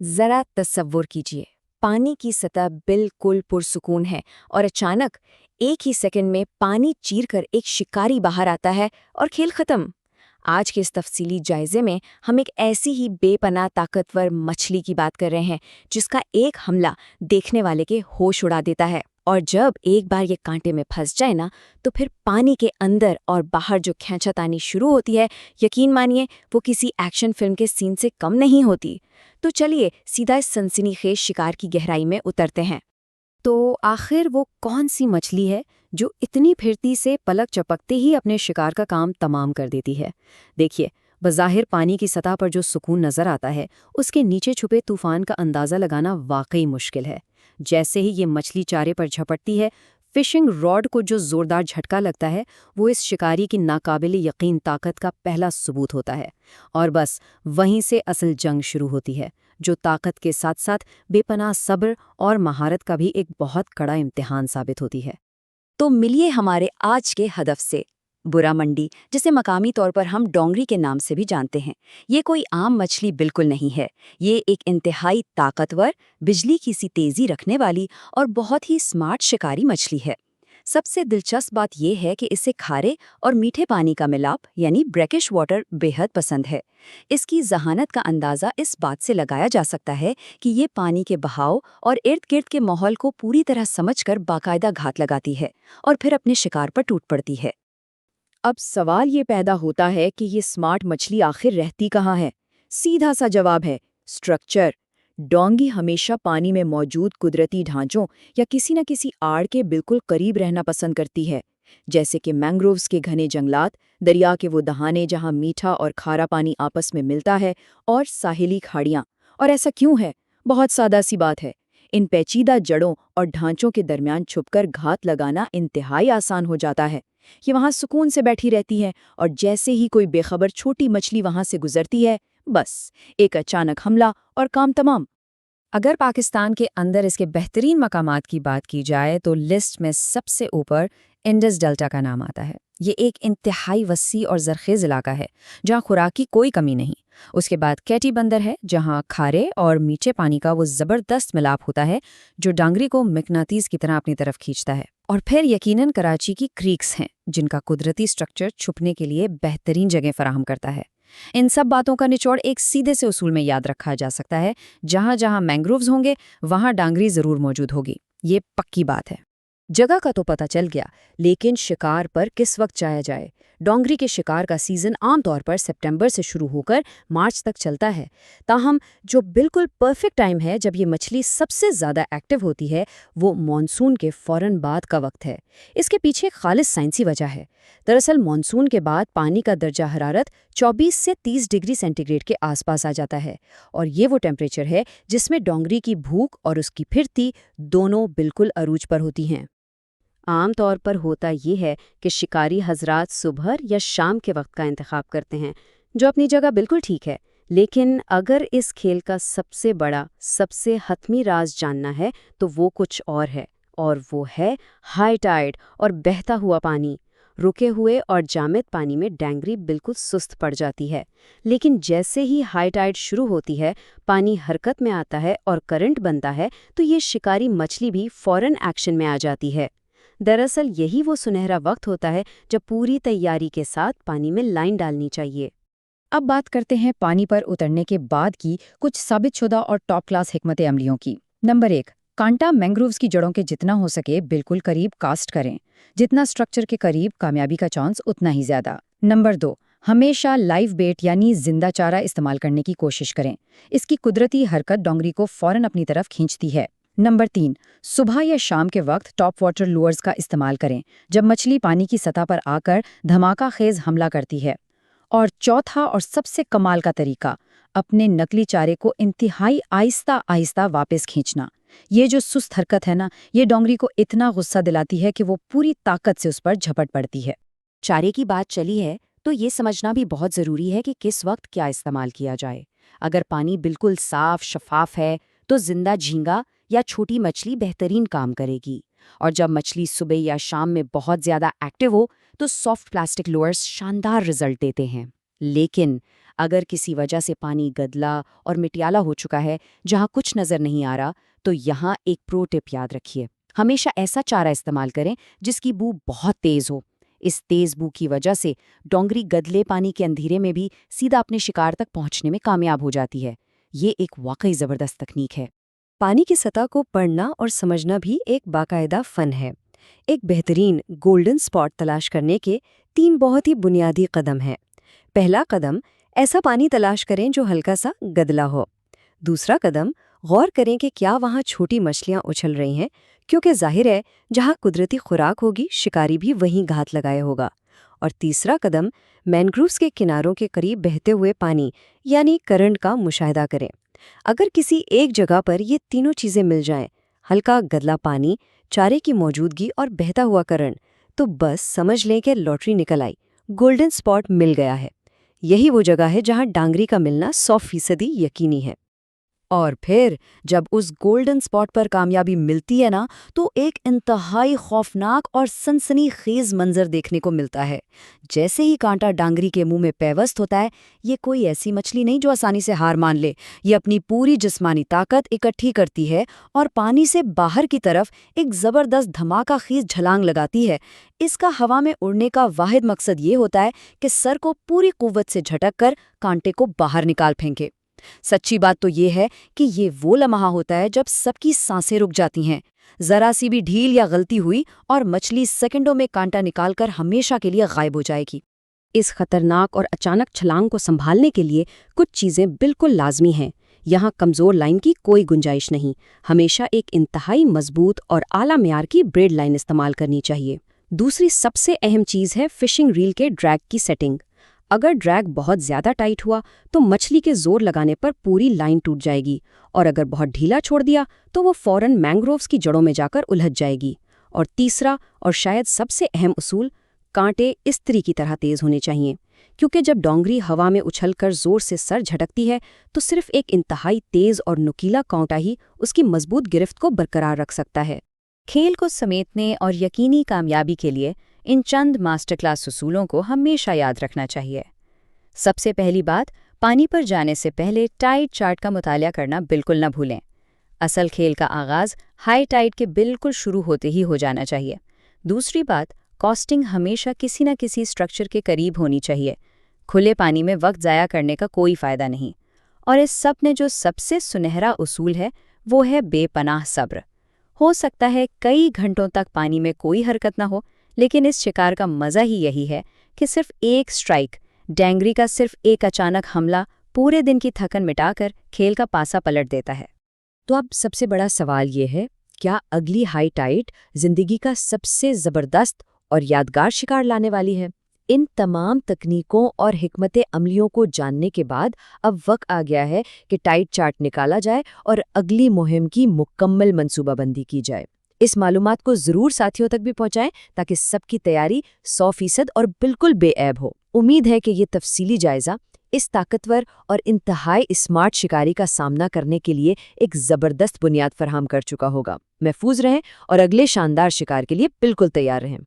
ذرا तसव्वुर कीजिए, पानी की सतह बिल्कुल पुरसुकून है और अचानक एक ही सेकंड में पानी चीरकर एक शिकारी बाहर आता है और खेल खत्म। आज के इस तफसीली जायजे में हम एक ऐसी ही बेपनाह ताकतवर मछली की बात कर रहे हैं जिसका एक हमला देखने वाले के होश उड़ा देता है। और जब एक बार ये कांटे में फंस जाए ना, तो फिर पानी के अंदर और बाहर जो खींचातानी शुरू होती है, यकीन मानिए वो किसी एक्शन फिल्म के सीन से कम नहीं होती। तो चलिए सीधा इस सनसनीखेज शिकार की गहराई में उतरते हैं। तो आखिर वो कौन सी मछली है जो इतनी फिरती से पलक चपकते ही अपने शिकार का काम तमाम कर देती है? देखिए, बज़ाहिर पानी की सतह पर जो सुकून नजर आता है, उसके नीचे छुपे तूफान का अंदाजा लगाना वाकई मुश्किल है। जैसे ही ये मछली चारे पर झपटती है, फिशिंग रॉड को जो जोरदार झटका लगता है, वो इस शिकारी की नाकाबिले यकीन ताकत का पहला सबूत होता है। और बस वहीं से असल जंग शुरू होती है, जो ताकत के साथ साथ बेपनाह सब्र और महारत का भी एक बहुत कड़ा इम्तिहान साबित होती है। तो मिलिए हमारे आज के हदफ से। बुरा मंडी, जिसे मकामी तौर पर हम डोंगरी के नाम से भी जानते हैं, ये कोई आम मछली बिल्कुल नहीं है। ये एक इंतहाई ताकतवर, बिजली की सी तेजी रखने वाली और बहुत ही स्मार्ट शिकारी मछली है। सबसे दिलचस्प बात यह है कि इसे खारे और मीठे पानी का मिलाप यानी ब्रैकिश वाटर बेहद पसंद है। इसकी जहानत का अंदाज़ा इस बात से लगाया जा सकता है कि ये पानी के बहाव और इर्द गिर्द के माहौल को पूरी तरह समझकर बाकायदा घात लगाती है और फिर अपने शिकार पर टूट पड़ती है। अब सवाल ये पैदा होता है कि ये स्मार्ट मछली आखिर रहती कहाँ है? सीधा सा जवाब है स्ट्रक्चर। डोंगी हमेशा पानी में मौजूद कुदरती ढांचों या किसी न किसी आड़ के बिल्कुल करीब रहना पसंद करती है, जैसे कि मैंग्रोव्स के घने जंगलात, दरिया के वो दहाने जहां मीठा और खारा पानी आपस में मिलता है, और साहिली खाड़ियां। और ऐसा क्यों है? बहुत सादा सी बात है। इन पेचीदा जड़ों और ढांचों के दरमियान छुपकर घात लगाना इंतहाई आसान हो जाता है। ये वहां सुकून से बैठी रहती है और जैसे ही कोई बेखबर छोटी मछली वहां से गुजरती है, बस एक अचानक हमला और काम तमाम। अगर पाकिस्तान के अंदर इसके बेहतरीन मकामात की बात की जाए तो लिस्ट में सबसे ऊपर इंडस डेल्टा का नाम आता है। ये एक इंतहाई वसी और ज़रख़ेज़ इलाका है जहाँ खुराक की कोई कमी नहीं। उसके बाद कैटी बंदर है, जहाँ खारे और मीठे पानी का वो ज़बरदस्त मिलाप होता है जो डांगरी को मिकनातीस की तरह अपनी तरफ खींचता है। और फिर यकीनन कराची की क्रीक्स हैं, जिनका कुदरती स्ट्रक्चर छुपने के लिए बेहतरीन जगह फराहम करता है। इन सब बातों का निचोड़ एक सीधे से उसूल में याद रखा जा सकता है, जहां जहां मैंग्रोव्स होंगे वहां डांगरी जरूर मौजूद होगी। ये पक्की बात है। जगह का तो पता चल गया, लेकिन शिकार पर किस वक्त जाया जाए? डोंगरी के शिकार का सीजन आमतौर पर सितंबर से शुरू होकर मार्च तक चलता है। ताहम जो बिल्कुल परफेक्ट टाइम है जब ये मछली सबसे ज़्यादा एक्टिव होती है, वो मॉनसून के फौरन बाद का वक्त है। इसके पीछे एक खालिस साइंसी वजह है। दरअसल मॉनसून के बाद पानी का दर्जा हरारत 24 से 30 डिग्री सेंटीग्रेड के आसपास आ जाता है, और ये वो टेम्परेचर है जिसमें डोंगरी की भूख और उसकी फिरती दोनों बिल्कुल अरूज पर होती हैं। आम तौर पर होता ये है कि शिकारी हजरात सुबह या शाम के वक्त का इंतखाब करते हैं, जो अपनी जगह बिल्कुल ठीक है। लेकिन अगर इस खेल का सबसे बड़ा, सबसे हतमी राज जानना है तो वो कुछ और है, और वो है हाई टाइड और बहता हुआ पानी। रुके हुए और जामिद पानी में डैंगरी बिल्कुल सुस्त पड़ जाती है, लेकिन जैसे ही हाई टाइड शुरू होती है, पानी हरकत में आता है और करंट बनता है, तो ये शिकारी मछली भी फौरन एक्शन में आ जाती है। दरअसल यही वो सुनहरा वक्त होता है जब पूरी तैयारी के साथ पानी में लाइन डालनी चाहिए। अब बात करते हैं पानी पर उतरने के बाद की कुछ साबितशुदा और टॉप क्लास हिकमत अमलियों की। नंबर 1, कांटा मैंग्रोव्स की जड़ों के जितना हो सके बिल्कुल करीब कास्ट करें। जितना स्ट्रक्चर के करीब, कामयाबी का चांस उतना ही ज्यादा। नंबर 2, हमेशा लाइव बेट यानी जिंदा चारा इस्तेमाल करने की कोशिश करें। इसकी कुदरती हरकत डोंगरी को फौरन अपनी तरफ खींचती है। नंबर 3, सुबह या शाम के वक्त टॉप वाटर लूअर्स का इस्तेमाल करें, जब मछली पानी की सतह पर आकर धमाका खेज हमला करती है। और चौथा और सबसे कमाल का तरीका, अपने नकली चारे को इंतहाई आहिस्ता आहिस्ता वापस खींचना। ये जो सुस्त हरकत है ना, ये डोंगरी को इतना गुस्सा दिलाती है कि वो पूरी ताकत से उस पर झपट पड़ती है। चारे की बात चली है तो ये समझना भी बहुत ज़रूरी है कि किस वक्त क्या इस्तेमाल किया जाए। अगर पानी बिल्कुल साफ शफाफ है तो जिंदा झींगा या छोटी मछली बेहतरीन काम करेगी, और जब मछली सुबह या शाम में बहुत ज़्यादा एक्टिव हो तो सॉफ्ट प्लास्टिक लूअर्स शानदार रिजल्ट देते हैं। لیکن اگر کسی وجہ سے پانی گدلا اور مٹیالا ہو چکا ہے جہاں کچھ نظر نہیں آ رہا، تو یہاں ایک پرو ٹپ یاد رکھیے۔ ہمیشہ ایسا چارہ استعمال کریں جس کی بو بہت تیز ہو۔ اس تیز بو کی وجہ سے ڈونگری گدلے پانی کے اندھیرے میں بھی سیدھا اپنے شکار تک پہنچنے میں کامیاب ہو جاتی ہے۔ یہ ایک واقعی زبردست تکنیک ہے۔ پانی کی سطح کو پڑھنا اور سمجھنا بھی ایک باقاعدہ فن ہے۔ ایک بہترین گولڈن سپاٹ تلاش کرنے کے 3 بہت ہی بنیادی قدم ہیں۔ پہلا قدم، ایسا پانی تلاش کریں جو ہلکا سا گدلا ہو۔ دوسرا قدم، غور کریں کہ کیا وہاں چھوٹی مچھلیاں اچھل رہی ہیں، کیونکہ ظاہر ہے جہاں قدرتی خوراک ہوگی شکاری بھی وہیں گھات لگائے ہوگا۔ اور تیسرا قدم، مینگرووز کے کناروں کے قریب بہتے ہوئے پانی یعنی کرنٹ کا مشاہدہ کریں۔ اگر کسی ایک جگہ پر یہ تینوں چیزیں مل جائیں، ہلکا گدلا پانی، چارے کی موجودگی اور بہتا ہوا کرنٹ، تو بس سمجھ لیں کہ لاٹری نکل آئی، گولڈن سپاٹ مل گیا ہے۔ یہی وہ جگہ ہے جہاں ڈانگری کا ملنا 100% یقینی ہے۔ اور پھر جب اس گولڈن سپاٹ پر کامیابی ملتی ہے نا، تو ایک انتہائی خوفناک اور سنسنی خیز منظر دیکھنے کو ملتا ہے۔ جیسے ہی کانٹا ڈانگری کے منہ میں پیوست ہوتا ہے، یہ کوئی ایسی مچھلی نہیں جو آسانی سے ہار مان لے۔ یہ اپنی پوری جسمانی طاقت اکٹھی کرتی ہے اور پانی سے باہر کی طرف ایک زبردست دھماکہ خیز چھلانگ لگاتی ہے۔ اس کا ہوا میں اڑنے کا واحد مقصد یہ ہوتا ہے کہ سر کو پوری قوت سے جھٹک کر کانٹے کو باہر نکال پھینکے۔ سچی بات تو یہ ہے کہ یہ وہ لمحہ ہوتا ہے جب سب کی سانسیں رک جاتی ہیں۔ ذرا سی بھی ڈھیل یا غلطی ہوئی اور مچھلی سیکنڈوں میں کانٹا نکال کر ہمیشہ کے لیے غائب ہو جائے گی۔ اس خطرناک اور اچانک چھلانگ کو سنبھالنے کے لیے کچھ چیزیں بالکل لازمی ہیں۔ یہاں کمزور لائن کی کوئی گنجائش نہیں۔ ہمیشہ ایک انتہائی مضبوط اور اعلیٰ معیار کی بریڈ لائن استعمال کرنی چاہیے۔ دوسری سب سے اہم چیز ہے فشنگ ریل کے ڈریگ کی سیٹنگ۔ اگر ڈریگ بہت زیادہ ٹائٹ ہوا تو مچھلی کے زور لگانے پر پوری لائن ٹوٹ جائے گی، اور اگر بہت ڈھیلا چھوڑ دیا تو وہ فوراً مینگرووز کی جڑوں میں جا کر الجھ جائے گی۔ اور تیسرا اور شاید سب سے اہم اصول، کانٹے استری کی طرح تیز ہونے چاہیے، کیونکہ جب ڈونگری ہوا میں اچھل کر زور سے سر جھٹکتی ہے تو صرف ایک انتہائی تیز اور نکیلا کانٹا ہی اس کی مضبوط گرفت کو برقرار رکھ سکتا ہے۔ کھیل کو سمیٹنے اور یقینی کامیابی کے لیے ان چند ماسٹر کلاس اصولوں کو ہمیشہ یاد رکھنا چاہیے۔ سب سے پہلی بات، پانی پر جانے سے پہلے ٹائڈ چارٹ کا مطالعہ کرنا بالکل نہ بھولیں۔ اصل کھیل کا آغاز ہائی ٹائڈ کے بالکل شروع ہوتے ہی ہو جانا چاہیے۔ دوسری بات، کاسٹنگ ہمیشہ کسی نہ کسی سٹرکچر کے قریب ہونی چاہیے۔ کھلے پانی میں وقت ضائع کرنے کا کوئی فائدہ نہیں۔ اور اس سب نے جو سب سے سنہرا اصول ہے وہ ہے بے پناہ صبر۔ ہو سکتا ہے کئی گھنٹوں تک پانی میں کوئی حرکت نہ ہو، لیکن اس شکار کا مزہ ہی یہی ہے کہ صرف ایک سٹرائک، ڈینگری کا صرف ایک اچانک حملہ پورے دن کی تھکن مٹا کر کھیل کا پاسا پلٹ دیتا ہے۔ تو اب سب سے بڑا سوال یہ ہے، کیا اگلی ہائی ٹائڈ زندگی کا سب سے زبردست اور یادگار شکار لانے والی ہے؟ ان تمام تکنیکوں اور حکمت عملیوں کو جاننے کے بعد اب وقت آ گیا ہے کہ ٹائڈ چارٹ نکالا جائے اور اگلی مہم کی مکمل منصوبہ بندی کی جائے۔ اس معلومات کو ضرور ساتھیوں تک بھی پہنچائیں تاکہ سب کی تیاری 100% اور بالکل بے عیب ہو۔ امید ہے کہ یہ تفصیلی جائزہ اس طاقتور اور انتہائی اسمارٹ شکاری کا سامنا کرنے کے لیے ایک زبردست بنیاد فراہم کر چکا ہوگا۔ محفوظ رہیں اور اگلے شاندار شکار کے لیے بالکل تیار رہیں۔